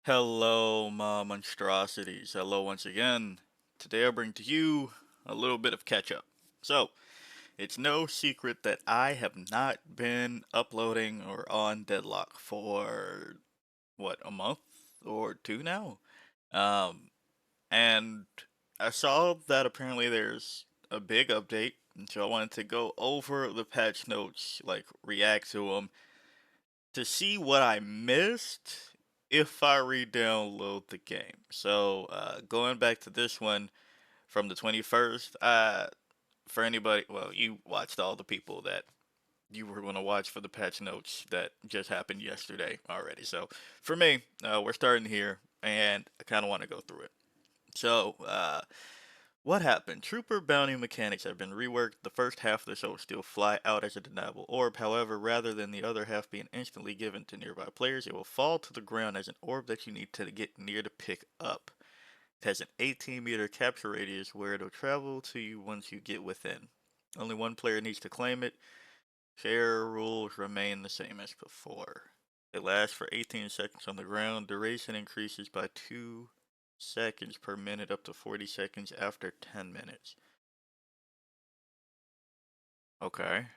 Hello, my monstrosities. Hello once again. Today I bring to you a little bit of catch up. So, it's no secret that I have not been uploading or on Deadlock for, what, a month or two now? Um, and I saw that apparently there's a big update, and so I wanted to go over the patch notes, like react to them, to see what I missed if I re-download the game. So going back to this one from the 21st, for anybody, well, you watched all the people that you were going to watch for the patch notes that just happened yesterday already. So for me, we're starting here, and I kind of want to go through it. So, what happened? Trooper bounty mechanics have been reworked. The first half of the show will still fly out as a deniable orb. However, rather than the other half being instantly given to nearby players, it will fall to the ground as an orb that you need to get near to pick up. It has an 18-meter capture radius where it'll travel to you once you get within. Only one player needs to claim it. Share rules remain the same as before. It lasts for 18 seconds on the ground. Duration increases by 2 seconds per minute up to 40 seconds after 10 minutes. Okay.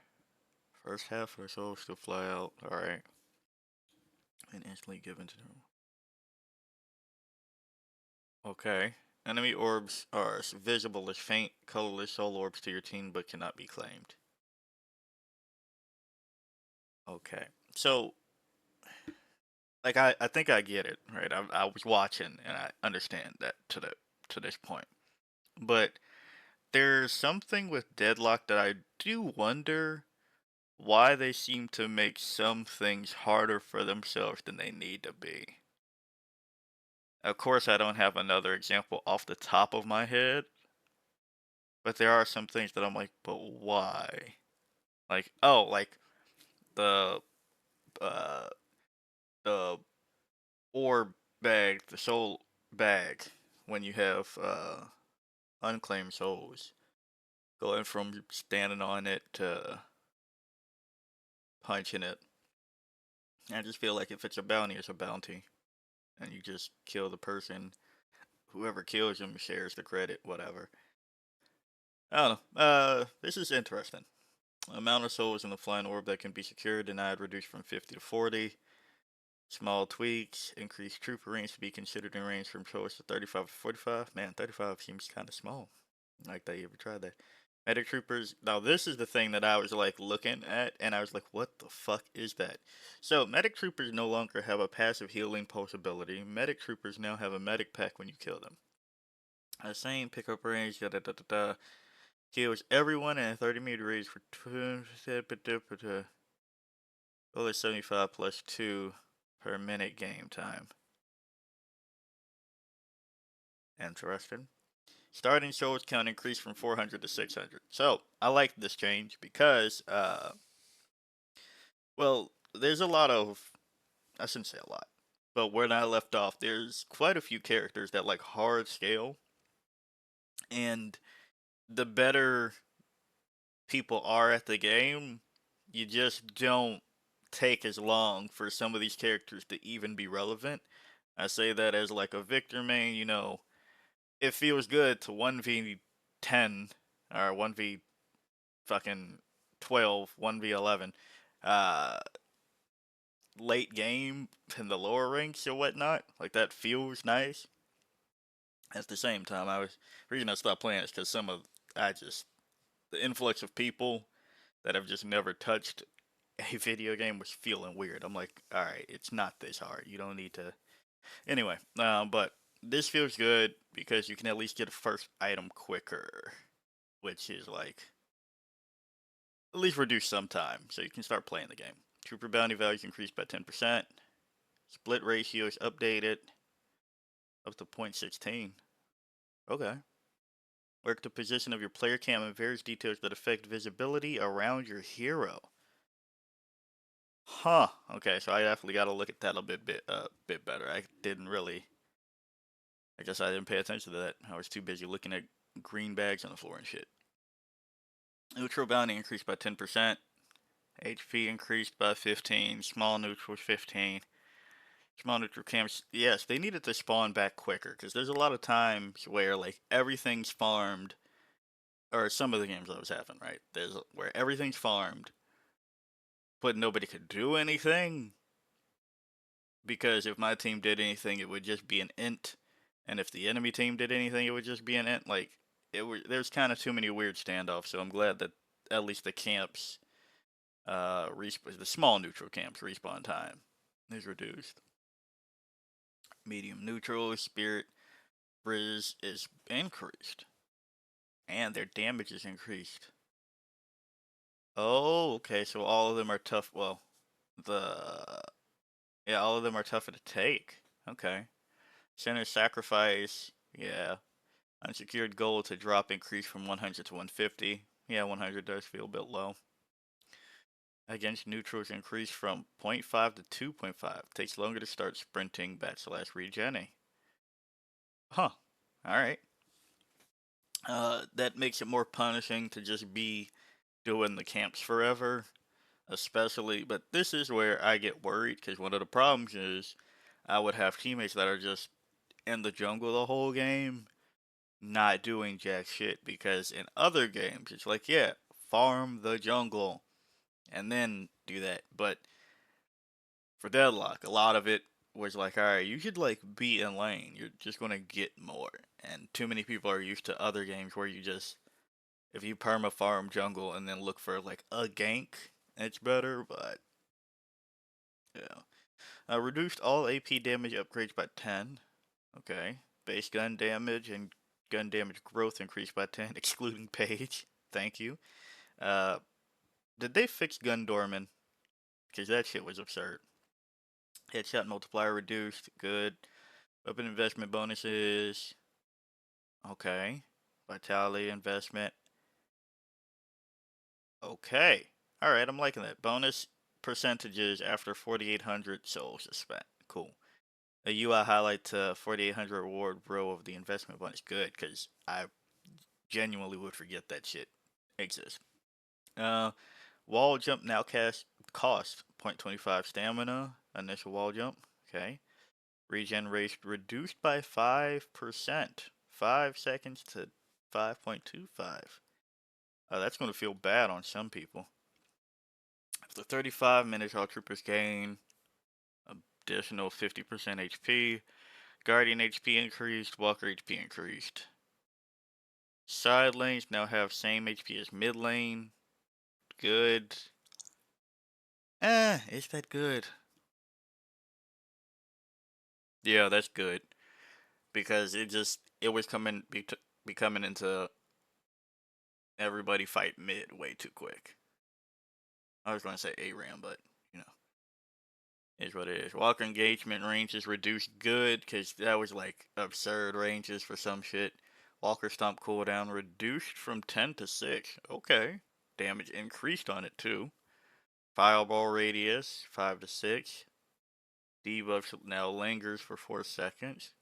First half or so still fly out. Alright. And instantly given to them. Okay. Enemy orbs are visible as faint, colorless soul orbs to your team but cannot be claimed. Okay. So, like, I think I get it, right? I was watching and I understand that to this point. But there's something with Deadlock that I do wonder why they seem to make some things harder for themselves than they need to be. Of course, I don't have another example off the top of my head, but there are some things that I'm like, but why? Like, oh, like the uh the orb bag, the soul bag, when you have unclaimed souls, going from standing on it to punching it. I just feel like if it's a bounty, it's a bounty, and you just kill the person. Whoever kills him shares the credit, whatever. I don't know. This is interesting. Amount of souls in the flying orb that can be secured denied reduced from 50 to 40. Small tweaks. Increased trooper range to be considered in range from souls to 35 to 45. Man, 35 seems kind of small. Like that you ever tried that. Medic troopers. Now this is the thing that I was like looking at, and I was like, "What the fuck is that?" So medic troopers no longer have a passive healing pulse ability. Medic troopers now have a medic pack when you kill them. Same pickup range. Da da da da da. Heals everyone in a 30-meter range for 75 plus 2 per minute game time. Interesting. Starting souls count increased from 400 to 600. So, I like this change because, well, there's a lot of, I shouldn't say a lot, but when I left off, there's quite a few characters that like hard scale, and the better people are at the game, you just don't take as long for some of these characters to even be relevant. I say that as like a Victor main, it feels good to 1v10 or 1v fucking 12, 1v11 uh late game in the lower ranks or whatnot. Like that feels nice. At the same time, the reason I stopped playing is because the influx of people that have just never touched a video game was feeling weird. I'm like, all right, it's not this hard. You don't need to. Anyway, but this feels good because you can at least get a first item quicker, which is like at least reduce some time, so you can start playing the game. Trooper bounty values increased by 10%. Split ratio is updated up to 0.16. Okay. Work the position of your player cam and various details that affect visibility around your hero. Huh. Okay, so I definitely got to look at that a bit better. I didn't really. I guess I didn't pay attention to that. I was too busy looking at green bags on the floor and shit. Neutral bounty increased by 10%. HP increased by 15. Small neutral 15. Small neutral camps, yes, they needed to spawn back quicker because there's a lot of times where like everything's farmed, or some of the games I was having, right? There's where everything's farmed, but nobody could do anything because if my team did anything, it would just be an int, and if the enemy team did anything, it would just be an int. Like there's kind of too many weird standoffs. So I'm glad that at least the camps, the small neutral camps respawn time is reduced. Medium neutral spirit Riz is increased, and their damage is increased. Oh, okay. So all of them are tough. Well, the all of them are tougher to take. Okay. Center sacrifice. Yeah. Unsecured gold to drop increase from 100 to 150. Yeah, 100 does feel a bit low. Against neutrals increase from 0.5 to 2.5. Takes longer to start sprinting / regenning. Huh. Alright. That makes it more punishing to just be doing the camps forever. Especially, but this is where I get worried because one of the problems is I would have teammates that are just in the jungle the whole game, not doing jack shit. Because in other games, it's like, yeah, farm the jungle and then do that. But for Deadlock, a lot of it was like, alright, you should like be in lane. You're just gonna get more. And too many people are used to other games where you just, if you perma farm jungle and then look for like a gank, it's better. But yeah. Reduced all AP damage upgrades by 10. Okay. Base gun damage and gun damage growth increased by 10, excluding page. Thank you. Uh, did they fix gun dorman? Because that shit was absurd. Headshot multiplier reduced. Good. Weapon investment bonuses. Okay. Vitality investment. Okay. Alright, I'm liking that. Bonus percentages after 4,800 souls are spent. Cool. A UI highlight to 4,800 reward row of the investment bonus. Good, because I genuinely would forget that shit exists. Uh, Wall jump now cost 0.25 stamina. Initial wall jump. Okay. Regen rate reduced by 5%. 5 seconds to 5.25. That's going to feel bad on some people. After 35 minutes, all troopers gain additional 50% HP. Guardian HP increased, Walker HP increased. Side lanes now have same HP as mid lane. Good. Is that good? Yeah, that's good. Because it was be coming into everybody fight mid way too quick. I was going to say ARAM, but, you know, is what it is. Walker engagement range is reduced. Good, because that was like absurd ranges for some shit. Walker stomp cooldown reduced from 10 to 6. Okay. Damage increased on it too. Fireball radius 5 to 6. Debuff now lingers for 4 seconds.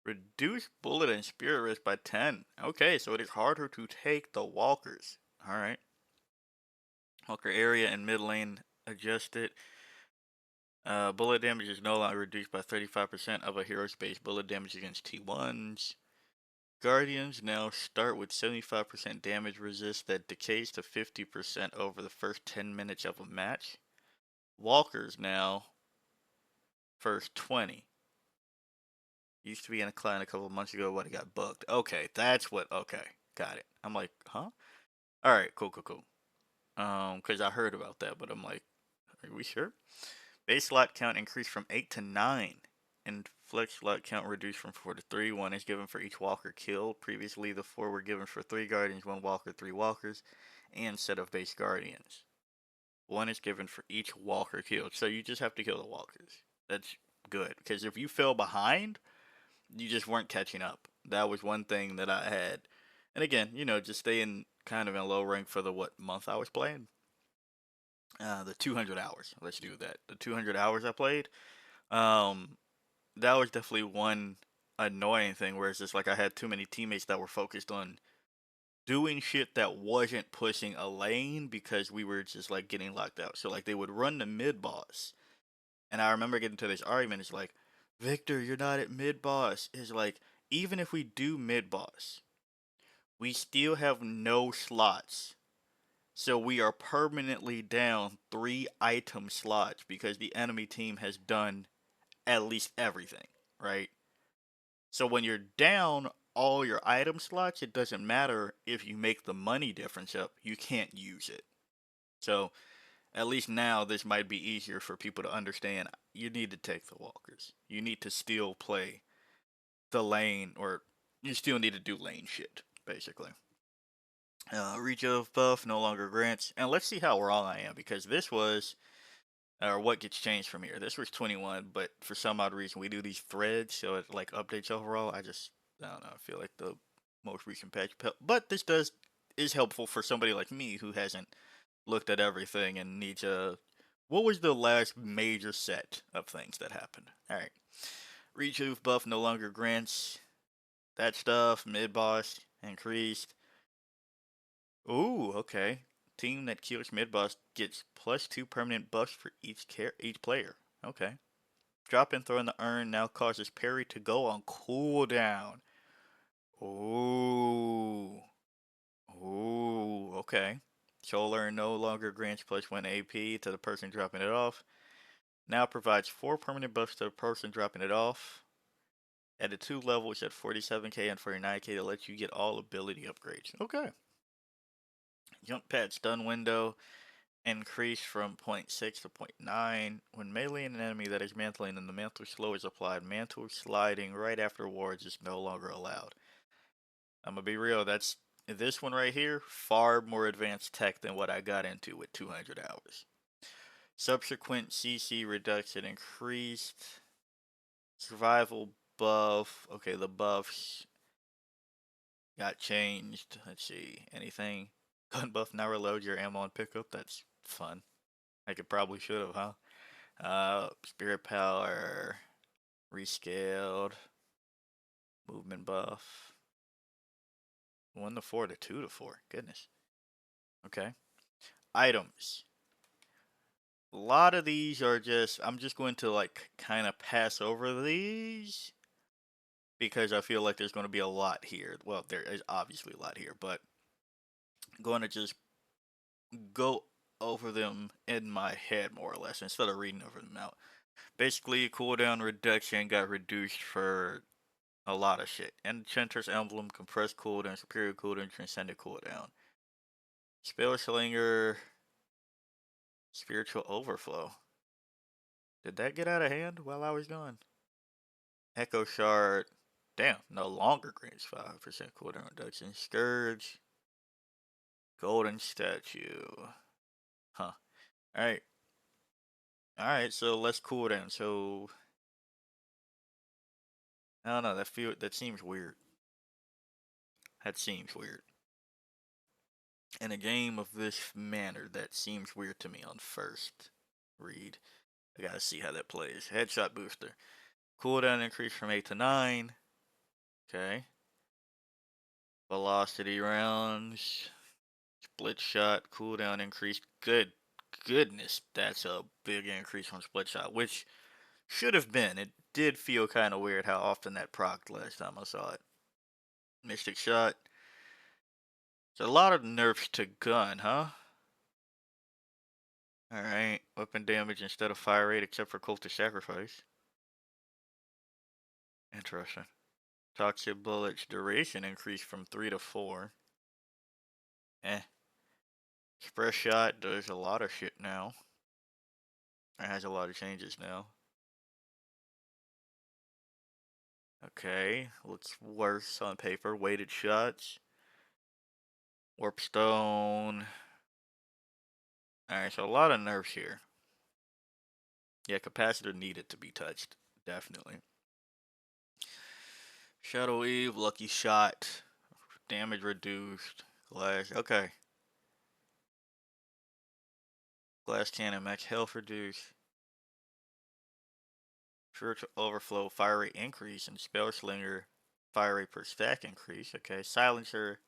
Reduce bullet and spirit risk by 10. Okay, so it is harder to take the walkers. Alright. Walker area and mid lane adjusted. Bullet damage is no longer reduced by 35% of a hero's base bullet damage against T1s. Guardians now start with 75% damage resist that decays to 50% over the first 10 minutes of a match. Walkers now first 20. Used to be in a clan a couple of months ago, but it got bugged. Okay, that's what. Okay, got it. I'm like, huh? All right, cool. Because I heard about that, but I'm like, are we sure? Base slot count increased from 8 to 9, and flex slot count reduced from 4 to 3. 1 is given for each walker killed. Previously, the 4 were given for 3 guardians, 1 walker, 3 walkers, and set of base guardians. 1 is given for each walker killed. So you just have to kill the walkers. That's good, because if you fell behind, you just weren't catching up. That was one thing that I had. And again, just staying kind of in low rank for the month I was playing. The 200 hours. Let's do that. The 200 hours I played. That was definitely one annoying thing where it's just like I had too many teammates that were focused on doing shit that wasn't pushing a lane because we were just like getting locked out. So like they would run the mid boss And I remember getting to this argument. It's like, Victor, you're not at mid boss. It's like, even if we do mid boss, we still have no slots. So we are permanently down 3 item slots because the enemy team has done at least everything, right? So when you're down all your item slots, it doesn't matter if you make the money difference up, you can't use it. So at least now this might be easier for people to understand. You need to take the walkers. You need to still play the lane, or you still need to do lane shit, basically. Reach of buff no longer grants, and let's see how wrong I am because this was, or what gets changed from here. This was 21, but for some odd reason we do these threads, so it like updates overall. I don't know. I feel like the most recent patch, but this does is helpful for somebody like me who hasn't looked at everything and needs a. What was the last major set of things that happened? All right, reach of buff no longer grants that stuff. Mid boss increased. Ooh, okay. Team that kills mid boss gets +2 permanent buffs for each player. Okay. Drop and throw in the urn now causes parry to go on cooldown. Ooh. Ooh, okay. Solar no longer grants +1 AP to the person dropping it off. Now provides 4 permanent buffs to the person dropping it off. At the 2 levels at 47k and 49k to let you get all ability upgrades. Okay. Jump pad stun window increased from zero point 0.6 to 0.9. When meleeing an enemy that is mantling and the mantle slow is applied, mantle sliding right afterwards is no longer allowed. I'm gonna be real, that's this one right here, far more advanced tech than what I got into with 200 hours. Subsequent CC reduction increased. Survival buff. Okay, the buffs got changed. Let's see. Anything? Gun buff now reload your ammo and pickup. That's fun. I could probably should have, huh? Spirit power rescaled. Movement buff. 1 to 4 to 2 to 4. Goodness. Okay. Items. A lot of these are just, I'm just going to like kind of pass over these because I feel like there's going to be a lot here. Well, there is obviously a lot here, but I'm going to just go over them in my head more or less instead of reading over them out. Basically, cooldown reduction got reduced for a lot of shit. Enchantress Emblem, compressed cooldown, superior cooldown, transcendent cooldown. Spell Slinger, spiritual overflow. Did that get out of hand while I was gone? Echo Shard. Damn, no longer grants 5% cooldown reduction. Scourge. Golden Statue. Huh. Alright. Alright, so let's cool down. So I don't know, that seems weird. That seems weird. In a game of this manner, that seems weird to me on first read. I gotta see how that plays. Headshot booster. Cooldown increase from 8 to 9. Okay. Velocity rounds. Split shot. Cooldown increase. Goodness, that's a big increase from split shot, which should have been. It did feel kind of weird how often that procced last time I saw it. Mystic shot. There's a lot of nerfs to gun, huh? Alright. Weapon damage instead of fire rate except for cultist sacrifice. Interesting. Toxic bullets duration increased from 3 to 4. Eh. Express shot does a lot of shit now. It has a lot of changes now. Okay. Looks worse on paper. Weighted shots. Warp stone. Alright, so a lot of nerfs here. Yeah, capacitor needed to be touched. Definitely. Shadow Eve, lucky shot. Damage reduced. Glass. Okay. Glass cannon, max health reduced. Spiritual overflow, fire rate increase, and spell slinger, fire rate per stack increase. Okay. Silencer.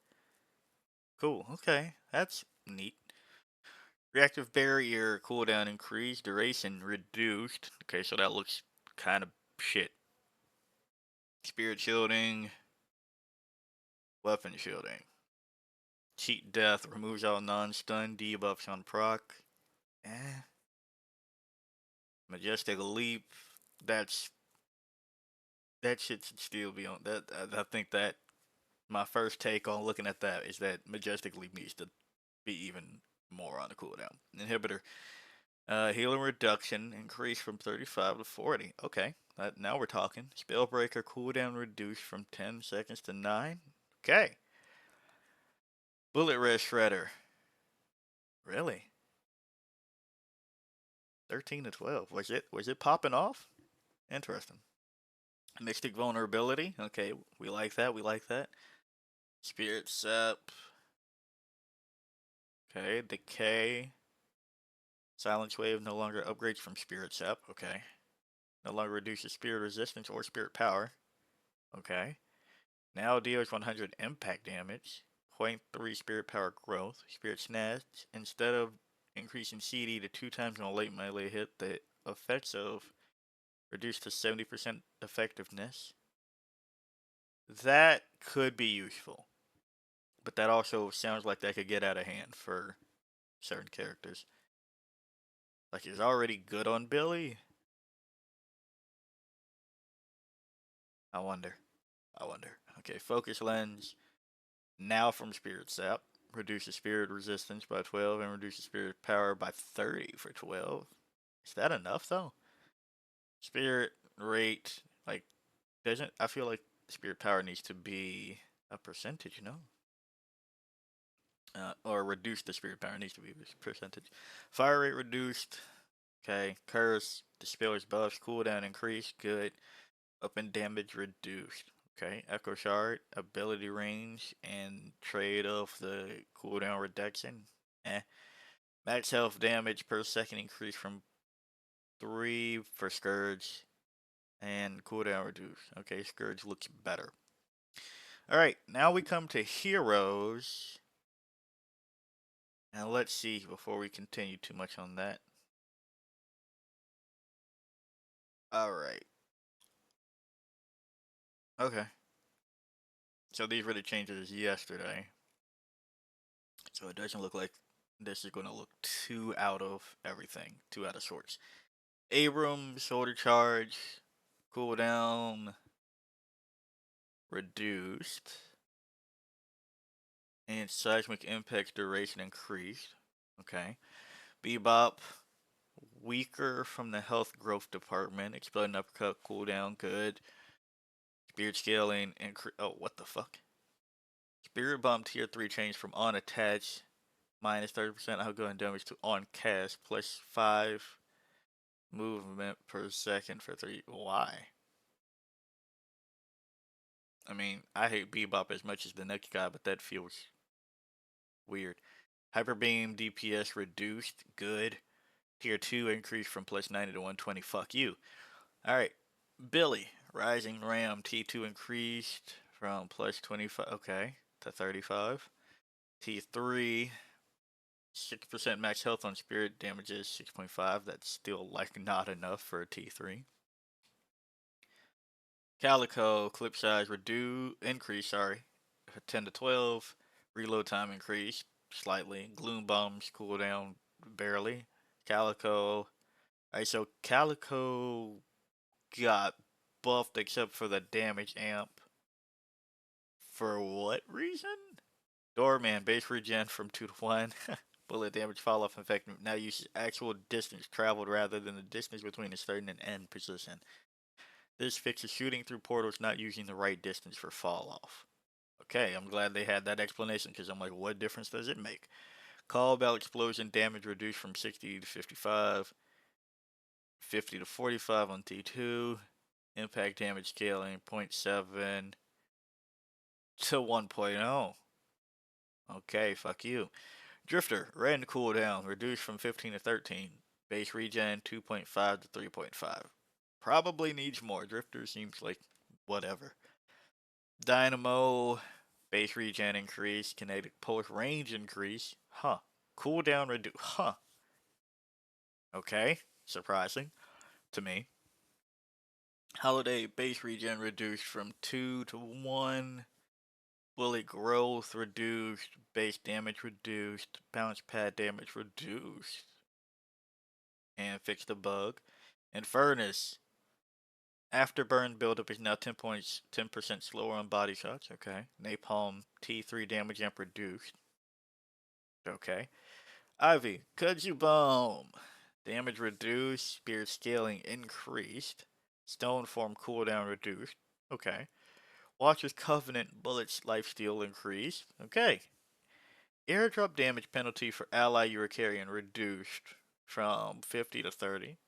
Cool. Okay. That's neat. Reactive barrier cooldown increased, duration reduced. Okay, so that looks kind of shit. Spirit shielding, weapon shielding. Cheat death removes all non-stun debuffs on proc. Eh. Majestic leap. That's that shit should still be on that. I think that my first take on looking at that is that majestic leap needs to be even more on the cooldown. Inhibitor. Healing reduction increased from 35 to 40. Okay, now we're talking. Spellbreaker cooldown reduced from 10 seconds to 9. Okay. Bullet Red Shredder. Really? 13 to 12. Was it popping off? Interesting. Mystic vulnerability. Okay, we like that. We like that. Spirit Sep. Okay, Decay. Silence Wave no longer upgrades from Spirit Sep. Okay. No longer reduces spirit resistance or spirit power. Okay. Now deals 100 impact damage. 0.3 spirit power growth. Spirit Snatch. Instead of increasing CD to 2 times on a late melee hit, the effects of reduced to 70% effectiveness. That could be useful. But that also sounds like that could get out of hand for certain characters. Like he's already good on Billy. I wonder. Okay, Focus Lens. Now from Spirit Sap. Reduces spirit resistance by 12 and reduces spirit power by 30 for 12. Is that enough though? Spirit rate, like, doesn't, I feel like spirit power needs to be a percentage, you know? Or reduce the spirit power needs to be a percentage. Fire rate reduced. Okay. Curse, dispellers buffs, cooldown increased. Good. Up and damage reduced. Okay. Echo Shard, ability range, and trade off the cooldown reduction. Eh. Max health damage per second increased from 3 for Scourge, and cooldown reduced. Okay, Scourge looks better. Alright, now we come to heroes. And let's see before we continue too much on that. Alright. Okay. So these were the changes yesterday. So it doesn't look like this is going to look too out of everything, too out of sorts. Abram, shoulder charge, cooldown reduced, and seismic impact duration increased. Okay. Bebop, weaker from the health growth department, exploding uppercut, cooldown, good. Spirit scaling, oh, what the fuck? Spirit Bomb Tier 3 changed from on attach minus 30% outgoing damage to on cast plus 5 movement per second for 3. Why? I mean, I hate Bebop as much as the next guy, but that feels weird. Hyper Beam DPS reduced. Good. Tier 2 increased from plus 90 to 120. Fuck you. Alright. Billy. Rising Ram T2 increased from plus 25. Okay. To 35. T3. 6% max health on spirit damages 6.5. That's still like not enough for a T3. Calico clip size increase, 10 to 12. Reload time increased slightly. Gloom bombs cooldown barely. Calico. Alright, so Calico got buffed except for the damage amp. For what reason? Doorman base regen from 2 to 1. Bullet damage fall off effect now uses actual distance traveled rather than the distance between the start and end position. This fixes shooting through portals not using the right distance for fall off. Okay, I'm glad they had that explanation because I'm like, what difference does it make? Call bell explosion damage reduced from 60 to 55, 50 to 45 on T2. Impact damage scaling 0.7 to 1.0. Okay, fuck you. Drifter, rend cooldown reduced from 15 to 13. Base regen 2.5 to 3.5. Probably needs more. Drifter seems like whatever. Dynamo, base regen increase. Kinetic pulse range increase. Huh. Cooldown reduce. Huh. Okay, surprising to me. Holiday base regen reduced from 2 to 1. Bullet growth reduced. Base damage reduced. Bounce pad damage reduced. And fixed the bug. And Furnace. Afterburn buildup is now 10% slower on body shots. Okay. Napalm T3 damage amp reduced. Okay. Ivy. Kudzu Bomb. Damage reduced. Spirit scaling increased. Stone form cooldown reduced. Okay. Watcher's Covenant bullets lifesteal increased. Okay. Airdrop damage penalty for ally you are carrying reduced from 50 to 30.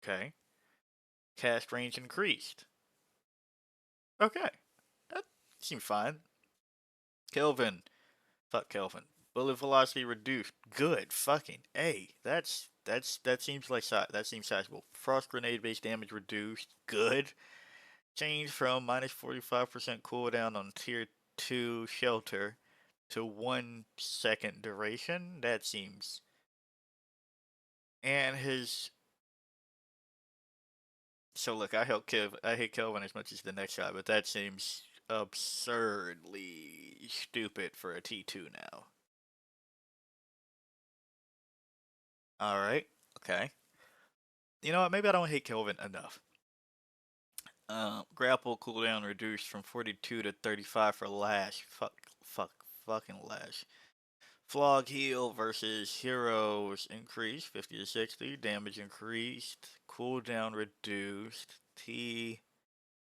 Okay. Cast range increased. Okay. That seems fine. Kelvin. Fuck Kelvin. Bullet velocity reduced. Good. Fucking A. That seems like that seems sizable. Frost grenade based damage reduced. Good. Change from minus 45% cooldown on tier 2 shelter to 1 second duration. That seems. And his. So look, I hate Kelvin as much as the next guy, but that seems absurdly stupid for a T2 now. Alright, okay. You know what? Maybe I don't hate Kelvin enough. Grapple cooldown reduced from 42 to 35 for Lash. Fucking Lash. Flog heal versus heroes increased 50 to 60. Damage increased. Cooldown reduced.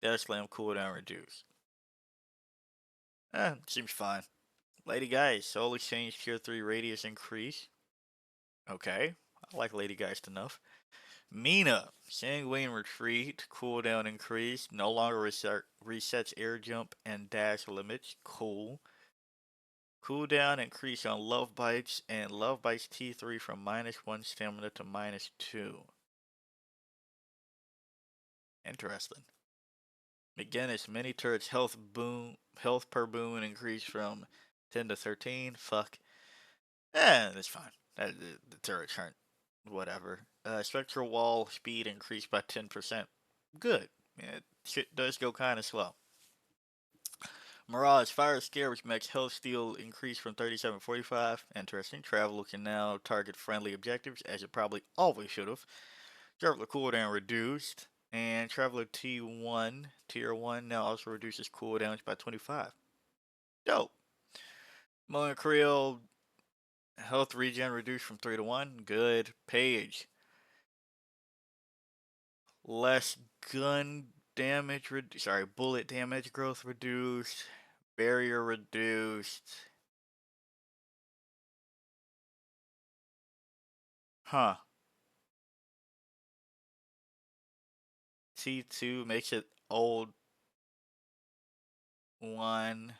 Death Slam cooldown reduced. Seems fine. Lady Geist, Soul Exchange Tier 3 Radius increase. Okay, I like Lady Geist enough. Mina, Sanguine Retreat, cooldown increase, no longer resets air jump and dash limits. Cool. Cooldown increase on Love Bites and Love Bites T3 from -1 stamina to -2. Interesting. McGinnis, mini turrets health per boon increase from 10 to 13. Fuck. That's fine. The turrets aren't whatever. Spectral wall speed increased by 10%. Good. Yeah, shit does go kind of slow. Mirage Fire Scare, which makes health steal increase from 37 to 45. Interesting. Traveler can now target friendly objectives, as it probably always should have. Traveler cooldown reduced. And Traveler T1, Tier 1, now also reduces cooldowns by 25. Dope. Mullen Creel, health regen reduced from 3 to 1. Good. Page. Less gun damage, bullet damage growth reduced. Barrier reduced. Huh. T2 makes it old 1.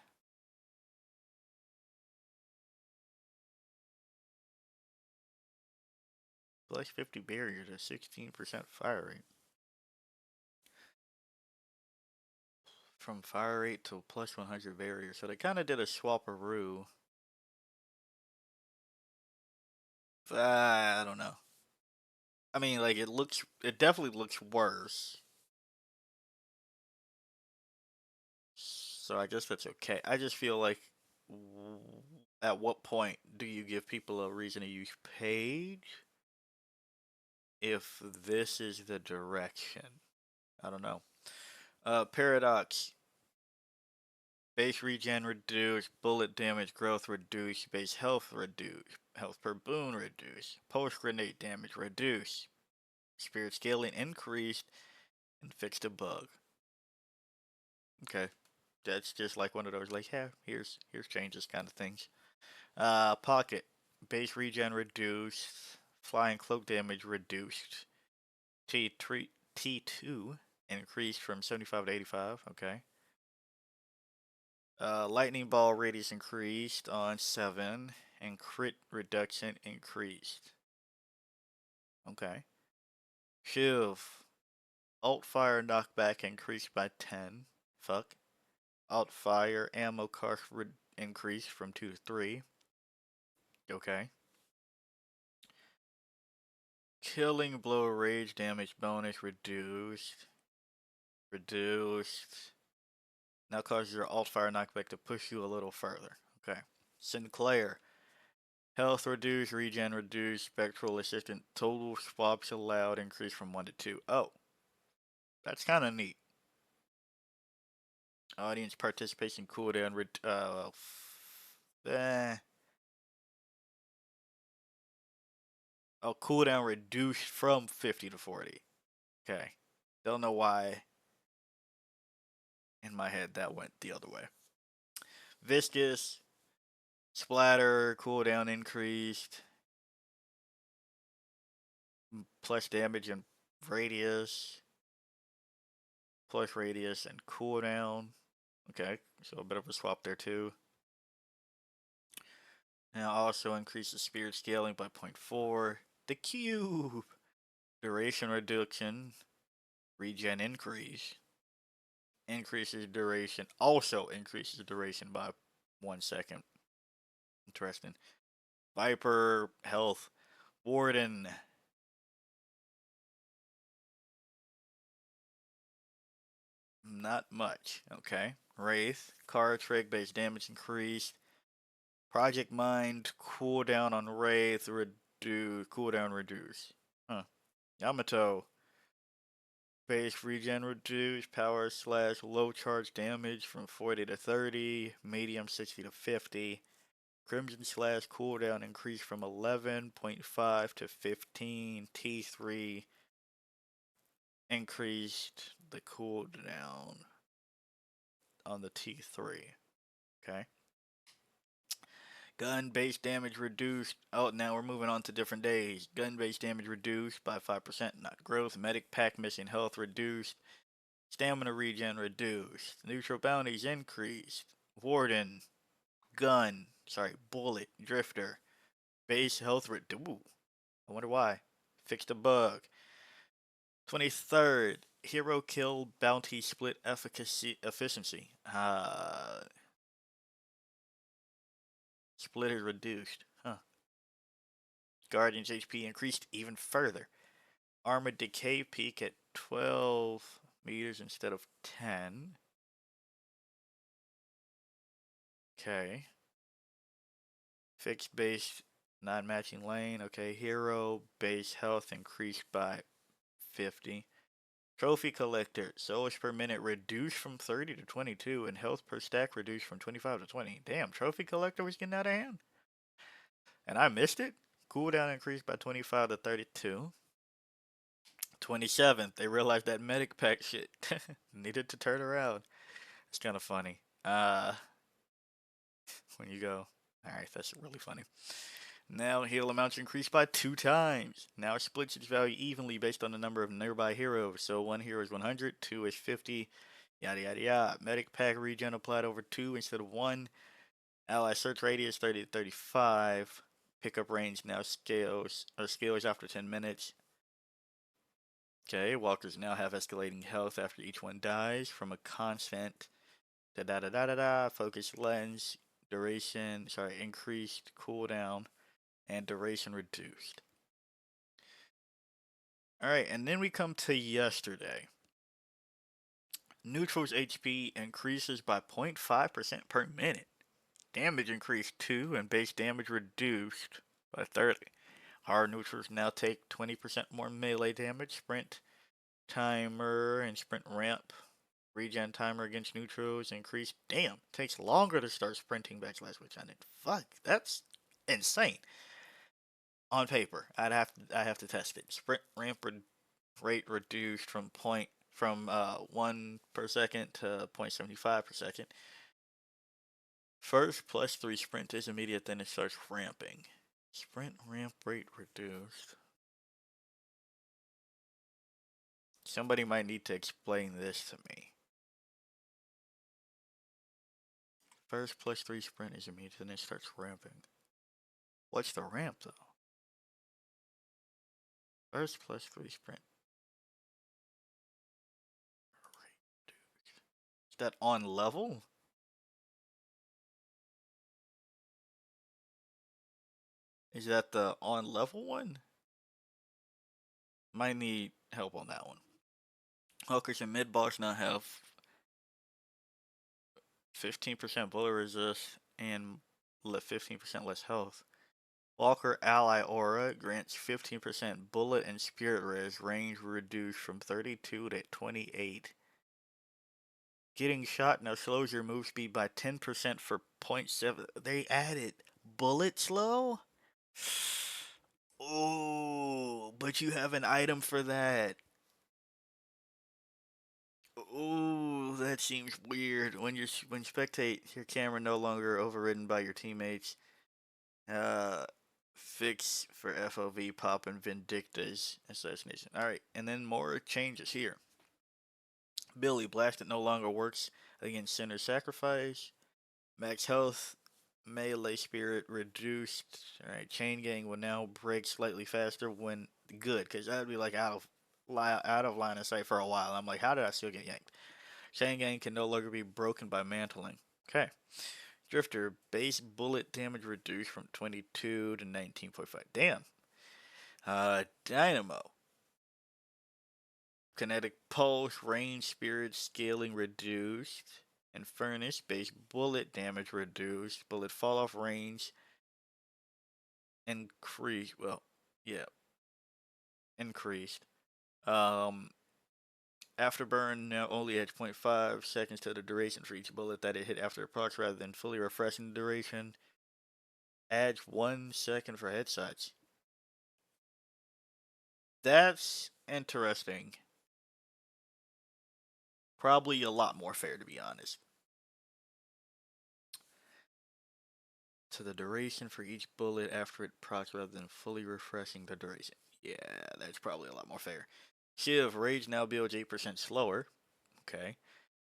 Plus 50 barrier to 16% fire rate. From fire rate to plus 100 barrier. So they kind of did a swaparoo. I don't know. I mean, like, it definitely looks worse. So I guess that's okay. I just feel like, at what point do you give people a reason to use Page if this is the direction? I don't know. Paradox. Base regen reduced, bullet damage growth reduced, base health reduced, health per boon reduced, post grenade damage reduced, spirit scaling increased, and fixed a bug. Okay, that's just like one of those like, yeah, here's changes kind of things. Pocket, base regen reduced, flying cloak damage reduced, T2 increased from 75 to 85. Okay. Lightning ball radius increased on 7, and crit reduction increased. Okay. Shiv. Alt fire knockback increased by 10. Fuck. Alt fire ammo cost increased from 2 to 3. Okay. Killing blow rage damage bonus reduced. Reduced. Now causes your alt fire knockback to push you a little further. Okay. Sinclair. Health reduced, regen reduced, spectral assistant, total swaps allowed increase from 1 to 2. Oh, that's kind of neat. Audience participation cooldown, eh. Oh, cooldown reduced from 50 to 40. Okay. Don't know why in my head that went the other way. Viscous, splatter, cooldown increased, plus damage and radius, plus radius and cooldown. Okay, so a bit of a swap there too. Now also increases spirit scaling by 0.4. The cube! Duration reduction, regen increase. Increases duration, also increases duration by 1 second. Interesting. Viper, health, Warden. Not much. Okay. Wraith, card trick, base damage increased. Project Mind, cooldown on Wraith, cooldown reduce. Huh. Yamato, base regen reduce, power slash low charge damage from 40 to 30, medium 60 to 50. Crimson slash cooldown increased from 11.5 to 15. T3 increased the cooldown on the T3. Okay. Gun base damage reduced. Oh, now we're moving on to different days. Gun base damage reduced by 5%, not growth. Medic pack missing health reduced. Stamina regen reduced. Neutral bounties increased. Warden, bullet, drifter. Base health reduced. I wonder why. Fixed a bug. 23rd, hero kill bounty split efficiency. Split is reduced. Huh. Guardian's HP increased even further. Armor decay peak at 12 meters instead of 10. Okay. Fixed base not matching lane. Okay. Hero base health increased by 50. Trophy collector. Souls per minute reduced from 30 to 22 and health per stack reduced from 25 to 20. Damn, trophy collector was getting out of hand. And I missed it. Cooldown increased by 25 to 32. 27th, they realized that medic pack shit needed to turn around. It's kind of funny. When you go, alright, that's really funny. Now heal amounts increased by 2 times. Now it splits its value evenly based on the number of nearby heroes. So 1 hero is 100, 2 is 50, yada yada yada. Medic pack regen applied over 2 instead of 1. Ally search radius 30 to 35. Pickup range now scales after 10 minutes. Okay, walkers now have escalating health after each one dies from a constant. Focus lens, increased cooldown, and duration reduced. Alright, and then we come to yesterday. Neutral's HP increases by 0.5% per minute. Damage increased 2 and base damage reduced by 30. Hard neutrals now take 20% more melee damage. Sprint timer and sprint ramp. Regen timer against neutrals increased. Damn, takes longer to start sprinting backslash which I didn't. Fuck, that's insane. On paper, I have to test it. Sprint ramp rate reduced from 1 per second to 0.75 per second. First plus 3 sprint is immediate, then it starts ramping. Sprint ramp rate reduced. Somebody might need to explain this to me. First plus 3 sprint is immediate, then it starts ramping. What's the ramp though? First plus 3 sprint. Is that on level? Is that the on level one? Might need help on that one. Hookers and mid boss now have 15% bullet resist and 15% less health. Walker Ally Aura grants 15% bullet and spirit res, range reduced from 32 to 28. Getting shot now slows your move speed by 10% for 0.7. They added bullet slow? Oh, but you have an item for that. Ooh, that seems weird. When spectate, your camera no longer overridden by your teammates. Uh, fix for FOV pop and Vindicta's assassination. All right, and then more changes here. Billy Blasted no longer works against Center Sacrifice. Max health, melee spirit reduced. All right, Chain Gang will now break slightly faster when good, because that'd be like out of line of sight for a while. I'm like, how did I still get yanked? Chain Gang can no longer be broken by mantling. Okay. Drifter, base bullet damage reduced from 22 to 19.5. Damn. Dynamo. Kinetic pulse, range, spirit, scaling reduced. And furnace, base bullet damage reduced. Bullet fall off range increased. Well, yeah, increased. Um, Afterburn now only adds 0.5 seconds to the duration for each bullet that it hit after a proc rather than fully refreshing the duration. Adds 1 second for headshots. That's interesting. Probably a lot more fair, to be honest. To the duration for each bullet after it procs rather than fully refreshing the duration. Yeah, that's probably a lot more fair. Shiv, Rage now builds 8% slower. Okay.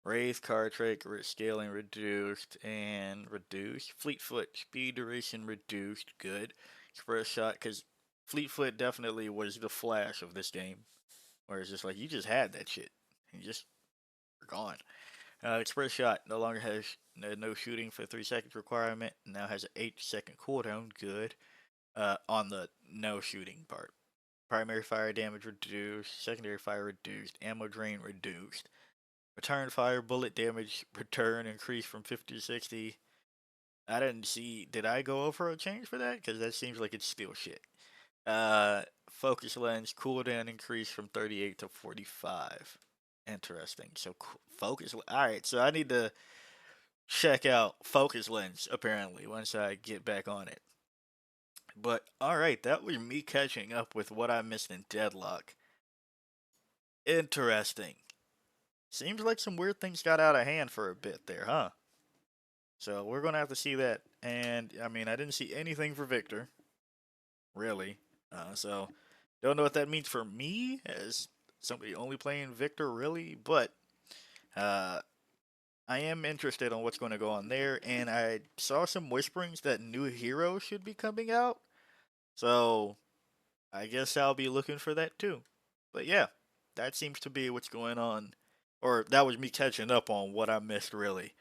Wraith, card trick, scaling reduced, and reduced. Fleetfoot, speed duration reduced. Good. Express shot, because Fleetfoot definitely was the flash of this game. Where it's just like, you just had that shit. And you just were gone. Express shot no longer has no shooting for 3 seconds requirement. Now has an 8-second cooldown. Good. On the no shooting part. Primary fire damage reduced. Secondary fire reduced. Ammo drain reduced. Return fire bullet damage return increased from 50 to 60. I didn't see. Did I go over a change for that? Because that seems like it's still shit. Focus lens cooldown increased from 38 to 45. Interesting. So focus. All right. So I need to check out focus lens apparently once I get back on it. But all right, that was me catching up with what I missed in Deadlock. Interesting. Seems like some weird things got out of hand for a bit there, huh? So we're gonna have to see that. And I mean, I didn't see anything for Victor, really. So don't know what that means for me as somebody only playing Victor, really. But uh, I am interested on what's going to go on there. And I saw some whisperings that new heroes should be coming out. So I guess I'll be looking for that too. But yeah, that seems to be what's going on. Or that was me catching up on what I missed, really.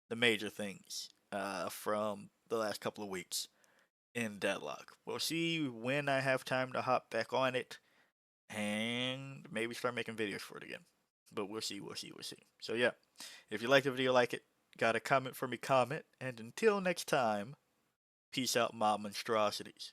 The major things from the last couple of weeks in Deadlock. We'll see when I have time to hop back on it and maybe start making videos for it again. But we'll see, we'll see, we'll see. So yeah, if you like the video, like it. Got a comment for me, comment. And until next time, peace out, mob monstrosities.